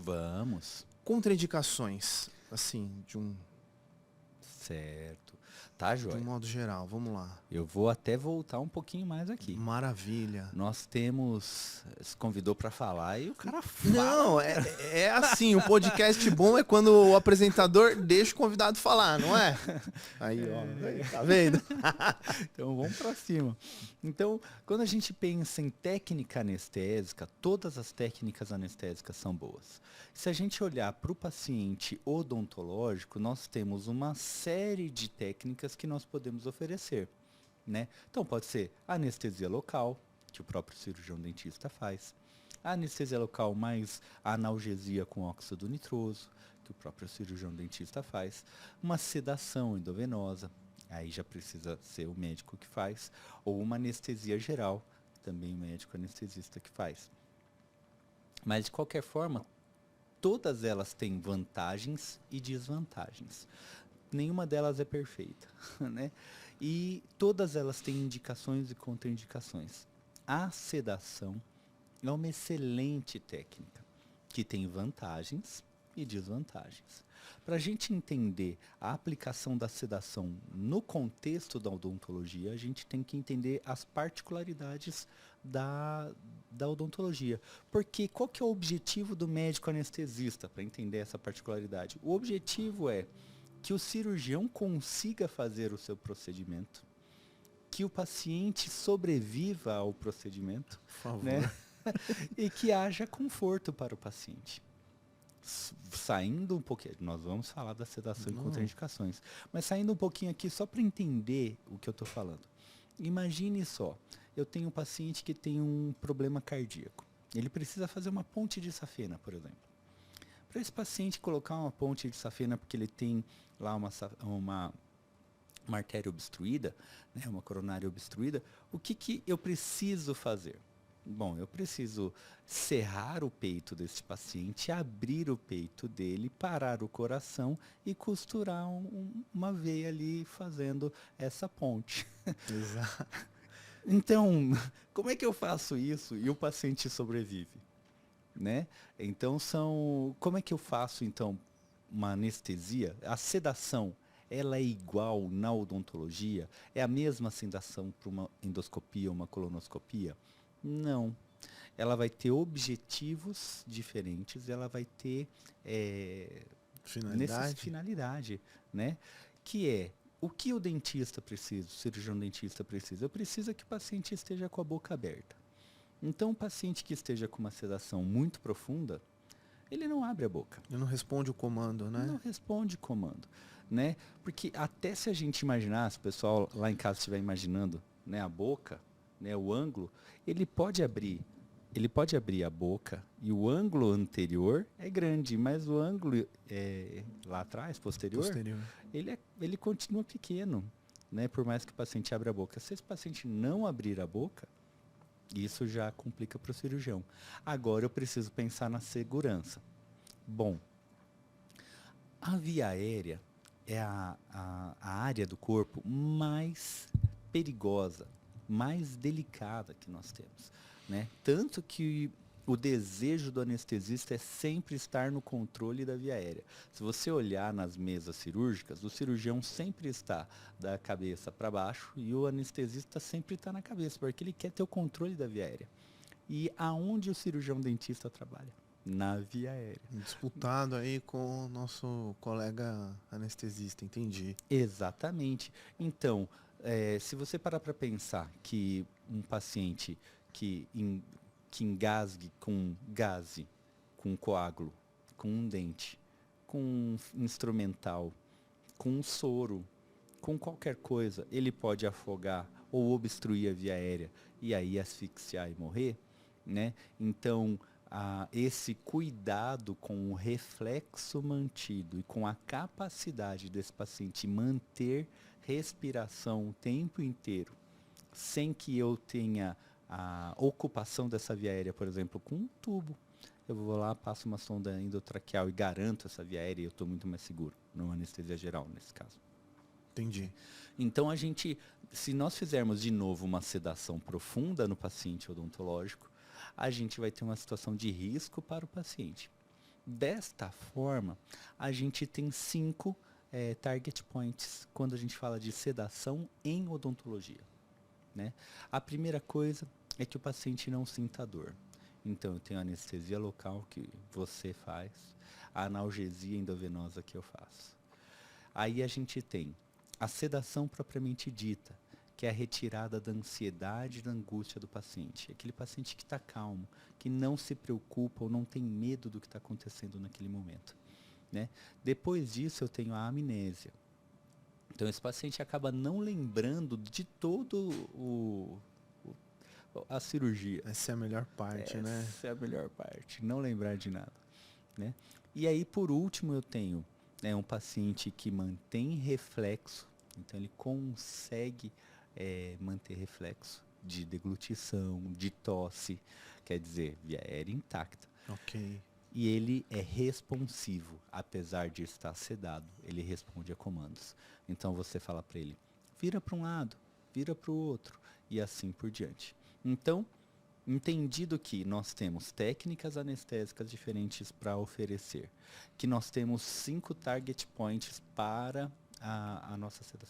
Vamos. Contraindicações, assim, Certo. Tá, de joia. um modo geral. Vamos lá. Eu vou até voltar um pouquinho mais aqui. Maravilha. Nós temos... Se convidou para falar e o cara fala. Não, é assim, o podcast bom é quando o apresentador deixa o convidado falar, não é? Aí, ó, aí, tá vendo? Então vamos para cima. Então, quando a gente pensa em técnica anestésica, todas as técnicas anestésicas são boas. Se a gente olhar para o paciente odontológico, nós temos uma série de técnicas que nós podemos oferecer, né? Então pode ser anestesia local, que o próprio cirurgião dentista faz. A anestesia local mais analgesia com óxido nitroso, que o próprio cirurgião dentista faz. Uma sedação endovenosa, aí já precisa ser o médico que faz. Ou uma anestesia geral, também o médico anestesista que faz. Mas de qualquer forma, todas elas têm vantagens e desvantagens. Nenhuma delas é perfeita, né? E todas elas têm indicações e contraindicações. A sedação é uma excelente técnica, que tem vantagens e desvantagens. Para a gente entender a aplicação da sedação no contexto da odontologia, a gente tem que entender as particularidades da odontologia. Porque qual que é o objetivo do médico anestesista, para entender essa particularidade? O objetivo é que o cirurgião consiga fazer o seu procedimento, que o paciente sobreviva ao procedimento, Por favor. né? E que haja conforto para o paciente. Saindo um pouquinho, nós vamos falar da sedação e contraindicações, mas saindo um pouquinho aqui só para entender o que eu estou falando. Imagine só, eu tenho um paciente que tem um problema cardíaco. Ele precisa fazer uma ponte de safena, por exemplo. Para esse paciente colocar uma ponte de safena porque ele tem lá uma artéria obstruída, né, uma coronária obstruída, o que eu preciso fazer? Bom, eu preciso serrar o peito desse paciente, abrir o peito dele, parar o coração e costurar uma veia ali fazendo essa ponte. Exato. Então, como é que eu faço isso e o paciente sobrevive? Né? Então, como é que eu faço, então, uma anestesia? A sedação, ela é igual na odontologia? É a mesma sedação para uma endoscopia ou uma colonoscopia? Não. Ela vai ter objetivos diferentes, ela vai ter finalidade, né? Que é o que o dentista precisa, o cirurgião dentista precisa? Eu preciso que o paciente esteja com a boca aberta. Então, o paciente que esteja com uma sedação muito profunda, ele não abre a boca. Ele não responde o comando, né? Não responde comando, né? Porque até se a gente imaginar, se o pessoal lá em casa estiver imaginando, né, a boca, né, o ângulo, ele pode abrir a boca e o ângulo anterior é grande, mas o ângulo lá atrás, posterior. Ele continua pequeno, né? Por mais que o paciente abra a boca. Se esse paciente não abrir a boca, isso já complica para o cirurgião. Agora eu preciso pensar na segurança. Bom, a via aérea é a área do corpo mais perigosa, mais delicada que nós temos, né? Tanto que o desejo do anestesista é sempre estar no controle da via aérea. Se você olhar nas mesas cirúrgicas, o cirurgião sempre está da cabeça para baixo e o anestesista sempre está na cabeça, porque ele quer ter o controle da via aérea. E aonde o cirurgião dentista trabalha? Na via aérea. Disputado aí com o nosso colega anestesista, entendi. Exatamente. Então, se você parar para pensar que um paciente que engasgue com gaze, com coágulo, com um dente, com um instrumental, com um soro, com qualquer coisa, ele pode afogar ou obstruir a via aérea e aí asfixiar e morrer, né? Então, esse cuidado com o reflexo mantido e com a capacidade desse paciente manter respiração o tempo inteiro, sem que eu tenha a ocupação dessa via aérea, por exemplo, com um tubo. Eu vou lá, passo uma sonda endotraqueal e garanto essa via aérea e eu estou muito mais seguro, não anestesia geral nesse caso. Entendi. Então, se nós fizermos de novo uma sedação profunda no paciente odontológico, a gente vai ter uma situação de risco para o paciente. Desta forma, a gente tem 5 target points quando a gente fala de sedação em odontologia, né? A primeira coisa é que o paciente não sinta dor. Então, eu tenho a anestesia local que você faz, a analgesia endovenosa que eu faço. Aí a gente tem a sedação propriamente dita, que é a retirada da ansiedade e da angústia do paciente. Aquele paciente que está calmo, que não se preocupa ou não tem medo do que está acontecendo naquele momento, né? Depois disso, eu tenho a amnésia. Então, esse paciente acaba não lembrando de todo a cirurgia. Essa é a melhor parte, né? Essa é a melhor parte, não lembrar de nada, né? E aí, por último, eu tenho um paciente que mantém reflexo, então ele consegue manter reflexo de deglutição, de tosse, quer dizer, via aérea intacta. Ok. E ele é responsivo, apesar de estar sedado, ele responde a comandos. Então você fala para ele, vira para um lado, vira para o outro, e assim por diante. Então, entendido que nós temos técnicas anestésicas diferentes para oferecer, que nós temos 5 target points para a nossa sedação.